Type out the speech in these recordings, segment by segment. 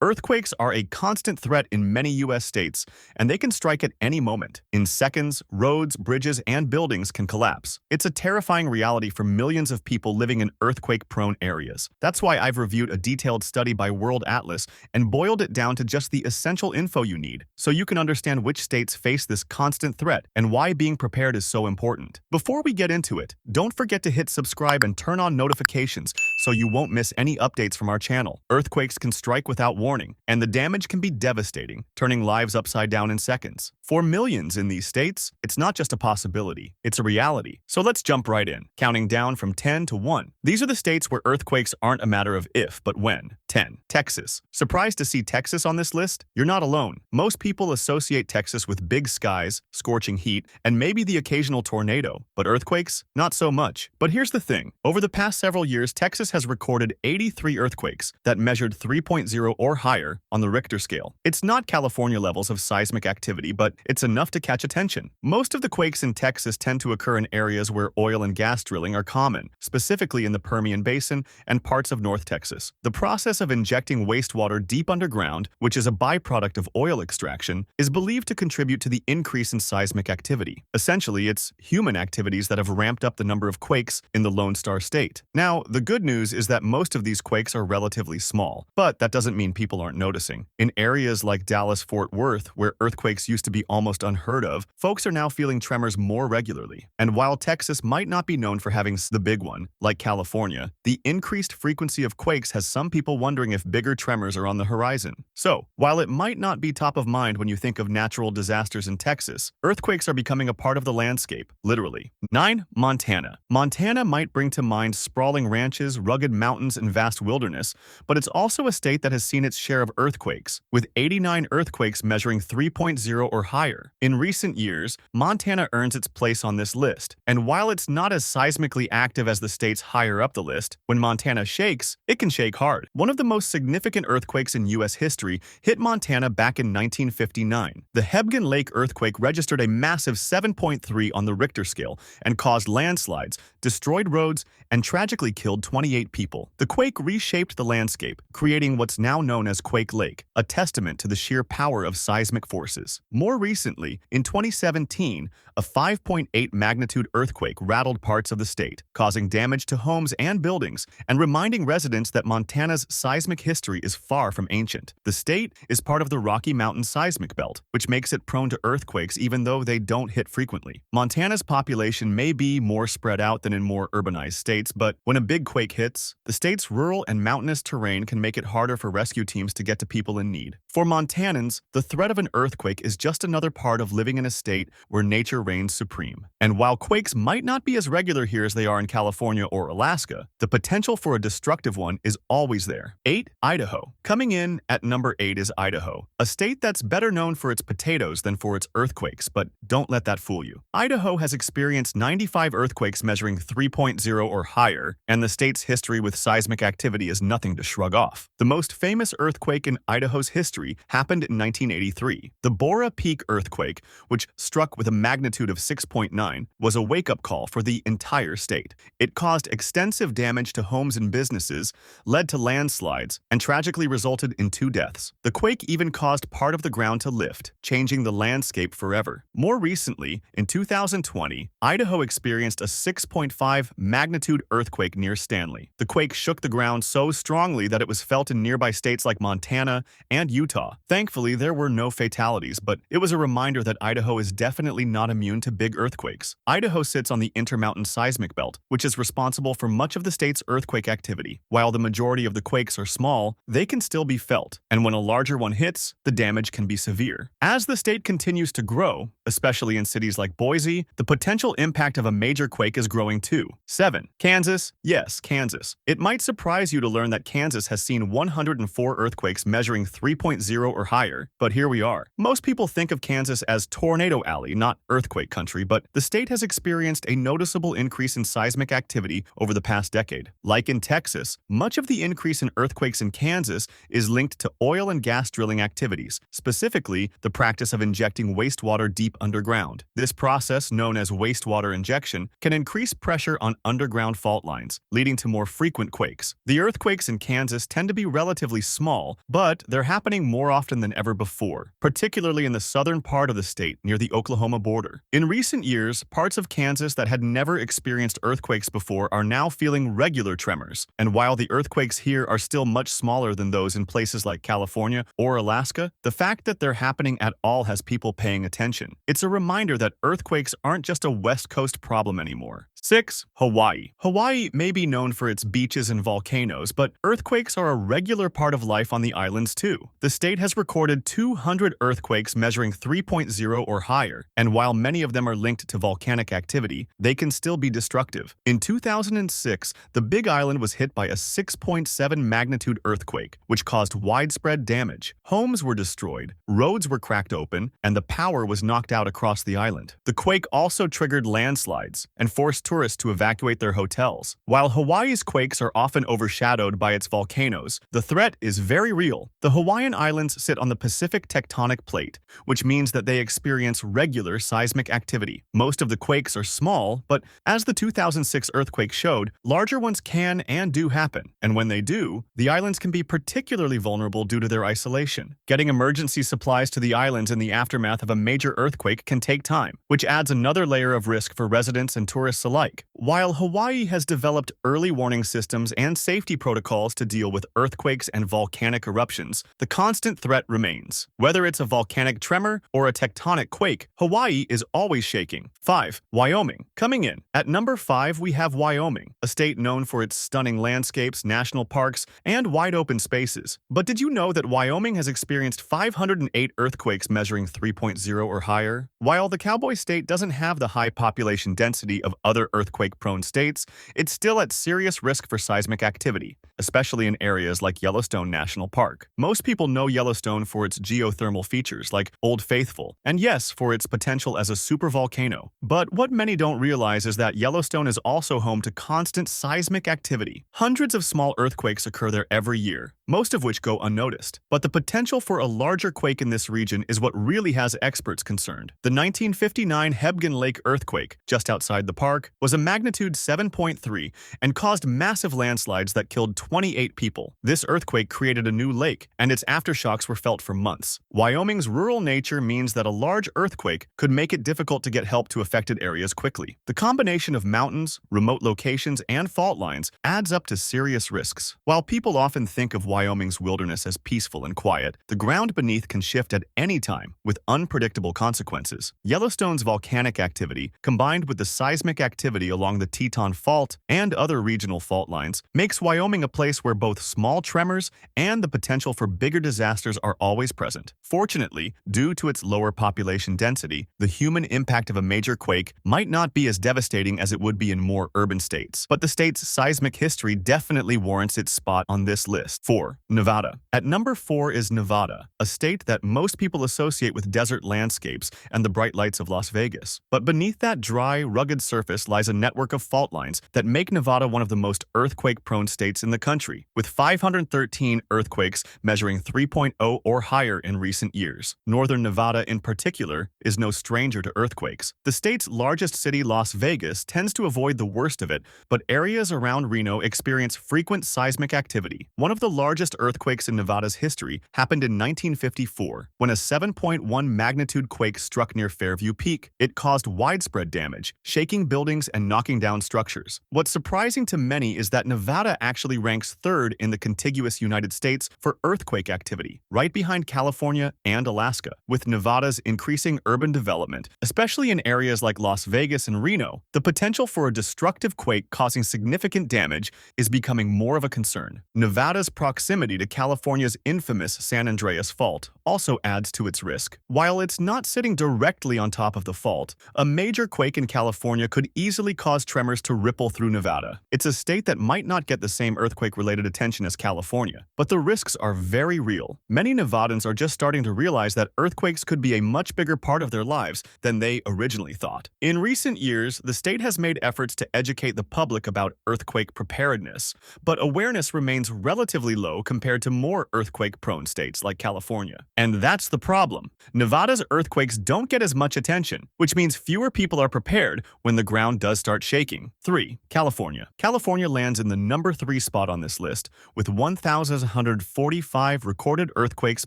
Earthquakes are a constant threat in many U.S. states, and they can strike at any moment. In seconds, roads, bridges, and buildings can collapse. It's a terrifying reality for millions of people living in earthquake-prone areas. That's why I've reviewed a detailed study by World Atlas and boiled it down to just the essential info you need, so you can understand which states face this constant threat and why being prepared is so important. Before we get into it, don't forget to hit subscribe and turn on notifications so you won't miss any updates from our channel. Earthquakes can strike without warning, and the damage can be devastating, turning lives upside down in seconds. For millions in these states, it's not just a possibility, it's a reality. So let's jump right in, counting down from 10 to 1. These are the states where earthquakes aren't a matter of if, but when. 10. Texas. Surprised to see Texas on this list? You're not alone. Most people associate Texas with big skies, scorching heat, and maybe the occasional tornado, but earthquakes? Not so much. But here's the thing. Over the past several years, Texas has recorded 83 earthquakes that measured 3.0 or higher on the Richter scale. It's not California levels of seismic activity, but it's enough to catch attention. Most of the quakes in Texas tend to occur in areas where oil and gas drilling are common, specifically in the Permian Basin and parts of North Texas. The process of injecting wastewater deep underground, which is a byproduct of oil extraction, is believed to contribute to the increase in seismic activity. Essentially, it's human activities that have ramped up the number of quakes in the Lone Star State. Now, the good news is that most of these quakes are relatively small, but that doesn't mean people aren't noticing. In areas like Dallas-Fort Worth, where earthquakes used to be almost unheard of, folks are now feeling tremors more regularly. And while Texas might not be known for having the big one, like California, the increased frequency of quakes has some people wondering if bigger tremors are on the horizon. So, while it might not be top of mind when you think of natural disasters in Texas, earthquakes are becoming a part of the landscape, literally. 9. Montana. Montana might bring to mind sprawling ranches, rugged mountains, and vast wilderness, but it's also a state that has seen its share of earthquakes, with 89 earthquakes measuring 3.0 or higher. In recent years, Montana earns its place on this list, and while it's not as seismically active as the states higher up the list, when Montana shakes, it can shake hard. One of the most significant earthquakes in U.S. history hit Montana back in 1959. The Hebgen Lake earthquake registered a massive 7.3 on the Richter scale and caused landslides, destroyed roads, and tragically killed 28 people. The quake reshaped the landscape, creating what's now known as Quake Lake, a testament to the sheer power of seismic forces. More recently, in 2017, a 5.8 magnitude earthquake rattled parts of the state, causing damage to homes and buildings, and reminding residents that Montana's seismic history is far from ancient. The state is part of the Rocky Mountain seismic belt, which makes it prone to earthquakes even though they don't hit frequently. Montana's population may be more spread out than in more urbanized states, but when a big quake hits, the state's rural and mountainous terrain can make it harder for rescue teams to get to people in need. For Montanans, the threat of an earthquake is just another part of living in a state where nature reigns supreme. And while quakes might not be as regular here as they are in California or Alaska, the potential for a destructive one is always there. 8. Idaho. Coming in at number 8 is Idaho, a state that's better known for its potatoes than for its earthquakes, but don't let that fool you. Idaho has experienced 95 earthquakes measuring 3.0 or higher, and the state's history with seismic activity is nothing to shrug off. The most famous earthquake in Idaho's history happened in 1983. The Bora Peak earthquake, which struck with a magnitude of 6.9, was a wake-up call for the entire state. It caused extensive damage to homes and businesses, led to landslides, and tragically resulted in 2 deaths. The quake even caused part of the ground to lift, changing the landscape forever. More recently, in 2020, Idaho experienced a 6.5 magnitude earthquake near Stanley. The quake shook the ground so strongly that it was felt in nearby states like Montana and Utah. Thankfully, there were no fatalities, but it was a reminder that Idaho is definitely not immune to big earthquakes. Idaho sits on the Intermountain Seismic Belt, which is responsible for much of the state's earthquake activity. While the majority of the quakes are small, they can still be felt, and when a larger one hits, the damage can be severe. As the state continues to grow, especially in cities like Boise, the potential impact of a major quake is growing too. 7. Kansas. Yes, Kansas. It might surprise you to learn that Kansas has seen 104 earthquakes measuring 3.0 or higher, but here we are. Most people think of Kansas as Tornado Alley, not earthquake country, but the state has experienced a noticeable increase in seismic activity over the past decade. Like in Texas, much of the increase in earthquakes in Kansas is linked to oil and gas drilling activities, specifically the practice of injecting wastewater deep underground. This process, known as wastewater injection, can increase pressure on underground fault lines, leading to more frequent quakes. The earthquakes in Kansas tend to be relatively small, small, but they're happening more often than ever before, particularly in the southern part of the state near the Oklahoma border. In recent years, parts of Kansas that had never experienced earthquakes before are now feeling regular tremors. And while the earthquakes here are still much smaller than those in places like California or Alaska, the fact that they're happening at all has people paying attention. It's a reminder that earthquakes aren't just a West Coast problem anymore. 6. Hawaii. Hawaii may be known for its beaches and volcanoes, but earthquakes are a regular part of life on the islands too. The state has recorded 200 earthquakes measuring 3.0 or higher, and while many of them are linked to volcanic activity, they can still be destructive. In 2006, the Big Island was hit by a 6.7 magnitude earthquake, which caused widespread damage. Homes were destroyed, roads were cracked open, and the power was knocked out across the island. The quake also triggered landslides and forced tourists to evacuate their hotels. While Hawaii's quakes are often overshadowed by its volcanoes, the threat is very real. The Hawaiian Islands sit on the Pacific tectonic plate, which means that they experience regular seismic activity. Most of the quakes are small, but as the 2006 earthquake showed, larger ones can and do happen. And when they do, the islands can be particularly vulnerable due to their isolation. Getting emergency supplies to the islands in the aftermath of a major earthquake can take time, which adds another layer of risk for residents and tourists alike. While Hawaii has developed early warning systems and safety protocols to deal with earthquakes and volcanic eruptions, the constant threat remains. Whether it's a volcanic tremor or a tectonic quake, Hawaii is always shaking. 5. Wyoming. Coming in. At number 5, we have Wyoming, a state known for its stunning landscapes, national parks, and wide-open spaces. But did you know that Wyoming has experienced 508 earthquakes measuring 3.0 or higher? While the Cowboy State doesn't have the high population density of other earthquake-prone states, it's still at serious risk for seismic activity, especially in areas like Yellowstone National Park. Most people know Yellowstone for its geothermal features like Old Faithful, and yes, for its potential as a supervolcano. But what many don't realize is that Yellowstone is also home to constant seismic activity. Hundreds of small earthquakes occur there every year, most of which go unnoticed. But the potential for a larger quake in this region is what really has experts concerned. The 1959 Hebgen Lake earthquake, just outside the park, was a magnitude 7.3 and caused massive landslides that killed 28 people. This earthquake created a new lake, and its aftershocks were felt for months. Wyoming's rural nature means that a large earthquake could make it difficult to get help to affected areas quickly. The combination of mountains, remote locations, and fault lines adds up to serious risks. While people often think of Wyoming's wilderness as peaceful and quiet, the ground beneath can shift at any time with unpredictable consequences. Yellowstone's volcanic activity, combined with the seismic activity along the Teton Fault and other regional fault lines, makes Wyoming a place where both small tremors and the potential for bigger disasters are always present. Fortunately, due to its lower population density, the human impact of a major quake might not be as devastating as it would be in more urban states. But the state's seismic history definitely warrants its spot on this list. 4. Nevada. At number 4 is Nevada, a state that most people associate with desert landscapes and the bright lights of Las Vegas. But beneath that dry, rugged surface lies a network of fault lines that make Nevada one of the most earthquake-prone states in the country, with 513 earthquakes measuring 3.0 or higher in recent years. Northern Nevada, in particular, is no stranger to earthquakes. The state's largest city, Las Vegas, tends to avoid the worst of it, but areas around Reno experience frequent seismic activity. One of the largest earthquakes in Nevada's history happened in 1954, when a 7.1 magnitude quake struck near Fairview Peak. It caused widespread damage, shaking buildings and knocking down structures. What's surprising to many is that Nevada actually ranks third in the contiguous United States for earthquake activity, right behind California and Alaska. With Nevada's increasing urban development, especially in areas like Las Vegas and Reno, the potential for a destructive quake causing significant damage is becoming more of a concern. Nevada's proximity to California's infamous San Andreas Fault also adds to its risk. While it's not sitting directly on top of the fault, a major quake in California could easily cause tremors to ripple through Nevada. It's a state that might not get the same earthquake-related attention as California, but the risks are very real. Many Nevadans are just starting to realize that earthquakes could be a much bigger part of their lives than they originally thought. In recent years, the state has made efforts to educate the public about earthquake preparedness, but awareness remains relatively low low compared to more earthquake-prone states like California. And that's the problem. Nevada's earthquakes don't get as much attention, which means fewer people are prepared when the ground does start shaking. 3. California. California lands in the number 3 spot on this list, with 1,145 recorded earthquakes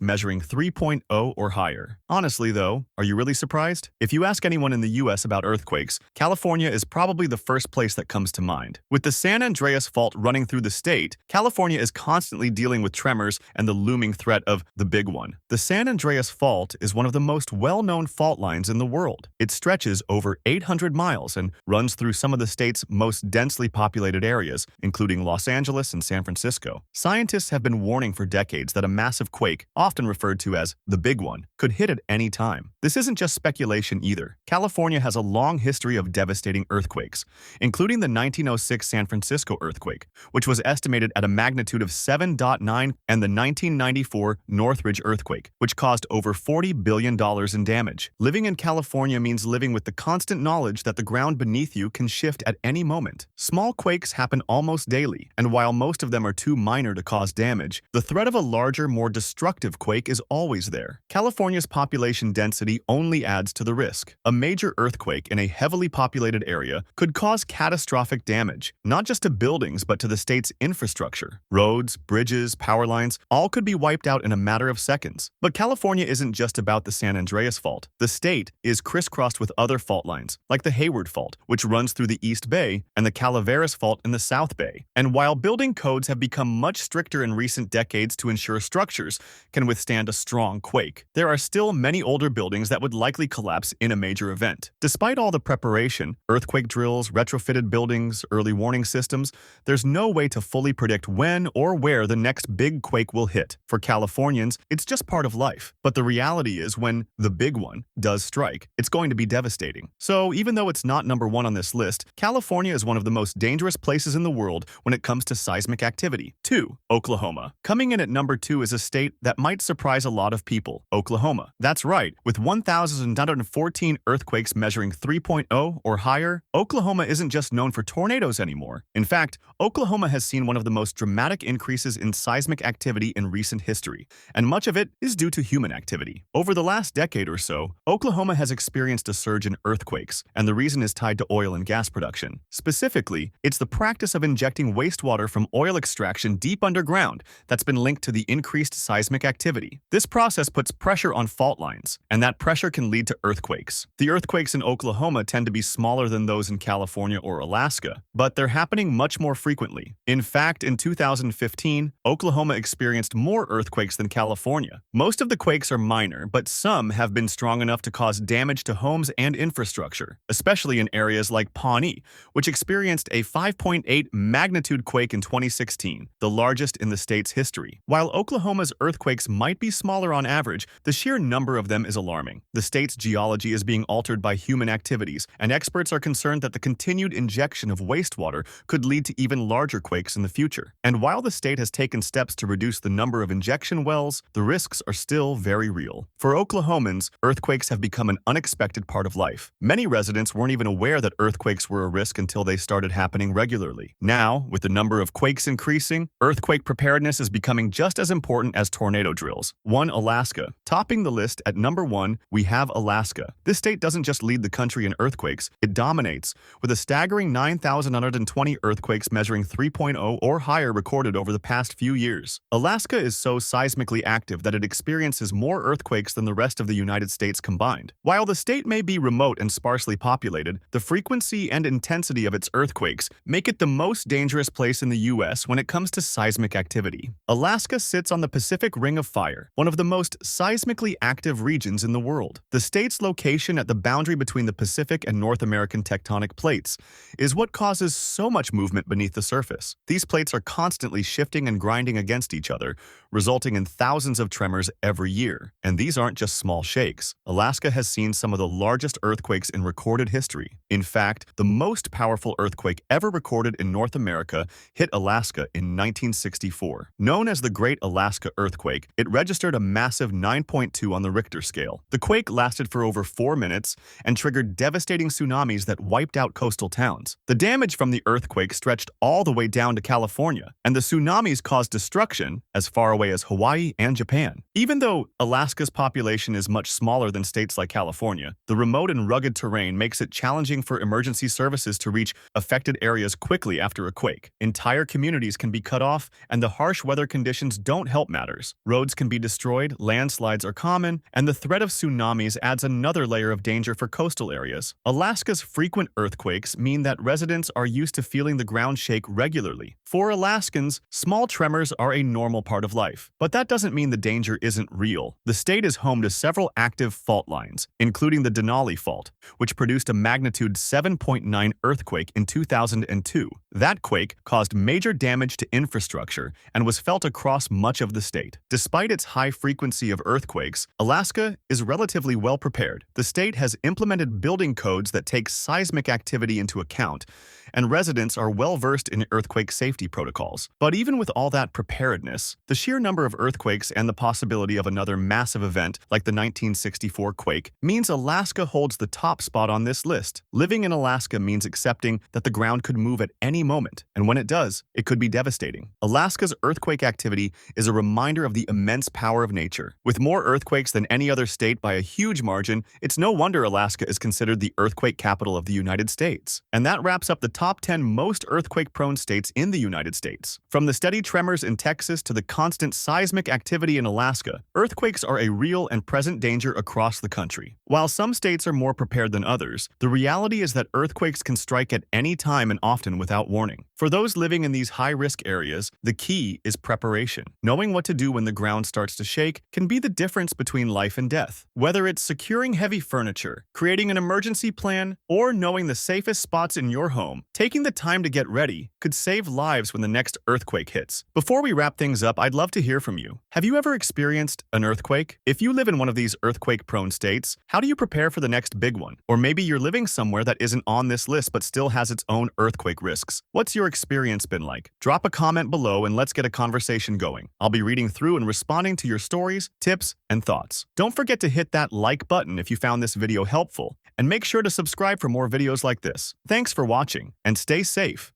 measuring 3.0 or higher. Honestly, though, are you really surprised? If you ask anyone in the US about earthquakes, California is probably the first place that comes to mind. With the San Andreas Fault running through the state, California is constantly dealing with tremors and the looming threat of the big one. The San Andreas Fault is one of the most well-known fault lines in the world. It stretches over 800 miles and runs through some of the state's most densely populated areas, including Los Angeles and San Francisco. Scientists have been warning for decades that a massive quake, often referred to as the big one, could hit at any time. This isn't just speculation either. California has a long history of devastating earthquakes, including the 1906 San Francisco earthquake, which was estimated at a magnitude of 7.9, and the 1994 Northridge earthquake, which caused over $40 billion in damage. Living in California means living with the constant knowledge that the ground beneath you can shift at any moment. Small quakes happen almost daily, and while most of them are too minor to cause damage, the threat of a larger, more destructive quake is always there. California's population density only adds to the risk. A major earthquake in a heavily populated area could cause catastrophic damage, not just to buildings but to the state's infrastructure. Roads, bridges, power lines, all could be wiped out in a matter of seconds. But California isn't just about the San Andreas Fault. The state is crisscrossed with other fault lines, like the Hayward Fault, which runs through the East Bay, and the Calaveras Fault in the South Bay. And while building codes have become much stricter in recent decades to ensure structures can withstand a strong quake, there are still many older buildings that would likely collapse in a major event. Despite all the preparation, earthquake drills, retrofitted buildings, early warning systems, there's no way to fully predict when or where the next big quake will hit. For Californians, it's just part of life. But the reality is when the big one does strike, it's going to be devastating. So even though it's not number 1 on this list, California is one of the most dangerous places in the world when it comes to seismic activity. 2. Oklahoma. Coming in at number 2 is a state that might surprise a lot of people. Oklahoma. That's right. With 1,914 earthquakes measuring 3.0 or higher, Oklahoma isn't just known for tornadoes anymore. In fact, Oklahoma has seen one of the most dramatic increases in seismic activity in recent history, and much of it is due to human activity. Over the last decade or so, Oklahoma has experienced a surge in earthquakes, and the reason is tied to oil and gas production. Specifically, it's the practice of injecting wastewater from oil extraction deep underground that's been linked to the increased seismic activity. This process puts pressure on fault lines, and that pressure can lead to earthquakes. The earthquakes in Oklahoma tend to be smaller than those in California or Alaska, but they're happening much more frequently. In fact, in 2015, Oklahoma experienced more earthquakes than California. Most of the quakes are minor, but some have been strong enough to cause damage to homes and infrastructure, especially in areas like Pawnee, which experienced a 5.8 magnitude quake in 2016, the largest in the state's history. While Oklahoma's earthquakes might be smaller on average, the sheer number of them is alarming. The state's geology is being altered by human activities, and experts are concerned that the continued injection of wastewater could lead to even larger quakes in the future. And while the state has taken steps to reduce the number of injection wells, the risks are still very real. For Oklahomans, earthquakes have become an unexpected part of life. Many residents weren't even aware that earthquakes were a risk until they started happening regularly. Now, with the number of quakes increasing, earthquake preparedness is becoming just as important as tornado drills. 1. Alaska. Topping the list at number 1, we have Alaska. This state doesn't just lead the country in earthquakes, it dominates, with a staggering 9,120 earthquakes measuring 3.0 or higher recorded over the past few years. Alaska is so seismically active that it experiences more earthquakes than the rest of the United States combined. While the state may be remote and sparsely populated, the frequency and intensity of its earthquakes make it the most dangerous place in the U.S. when it comes to seismic activity. Alaska sits on the Pacific Ring of Fire, one of the most seismically active regions in the world. The state's location at the boundary between the Pacific and North American tectonic plates is what causes so much movement beneath the surface. These plates are constantly shifting and grinding against each other, resulting in thousands of tremors every year. And these aren't just small shakes. Alaska has seen some of the largest earthquakes in recorded history. In fact, the most powerful earthquake ever recorded in North America hit Alaska in 1964. Known as the Great Alaska Earthquake, it registered a massive 9.2 on the Richter scale. The quake lasted for over 4 minutes and triggered devastating tsunamis that wiped out coastal towns. The damage from the earthquake stretched all the way down to California, and the tsunamis caused destruction as far away as Hawaii and Japan. Even though Alaska's population is much smaller than states like California, the remote and rugged terrain makes it challenging for emergency services to reach affected areas quickly after a quake. Entire communities can be cut off, and the harsh weather conditions don't help matters. Roads can be destroyed, landslides are common, and the threat of tsunamis adds another layer of danger for coastal areas. Alaska's frequent earthquakes mean that residents are used to feeling the ground shake regularly. For Alaskans, small tremors are a normal part of life, but that doesn't mean the danger isn't real. The state is home to several active fault lines, including the Denali Fault, which produced a magnitude 7.9 earthquake in 2002. That quake caused major damage to infrastructure and was felt across much of the state. Despite its high frequency of earthquakes, Alaska is relatively well prepared. The state has implemented building codes that take seismic activity into account, and residents are well versed in earthquake safety protocols. But even with all that preparedness, the sheer number of earthquakes and the possibility of another massive event like the 1964 quake means Alaska holds the top spot on this list. Living in Alaska means accepting that the ground could move at any moment, and when it does, it could be devastating. Alaska's earthquake activity is a reminder of the immense power of nature. With more earthquakes than any other state by a huge margin, it's no wonder Alaska is considered the earthquake capital of the United States. And that wraps up the top 10 most earthquake-prone states in the United States. From the steady tremors in Texas to the constant seismic activity in Alaska, earthquakes are a real and present danger across the country. While some states are more prepared than others, the reality is that earthquakes can strike at any time and often without warning. For those living in these high-risk areas, the key is preparation. Knowing what to do when the ground starts to shake can be the difference between life and death. Whether it's securing heavy furniture, creating an emergency plan, or knowing the safest spots in your home, taking the time to get ready could save lives when the next earthquake hits. Before we wrap things up, I'd love to hear from you. Have you ever experienced an earthquake? If you live in one of these earthquake-prone states, how do you prepare for the next big one? Or maybe you're living somewhere that isn't on this list but still has its own earthquake risks. What's your experience been like? Drop a comment below and let's get a conversation going. I'll be reading through and responding to your stories, tips, and thoughts. Don't forget to hit that like button if you found this video helpful, and make sure to subscribe for more videos like this. Thanks for watching, and stay safe.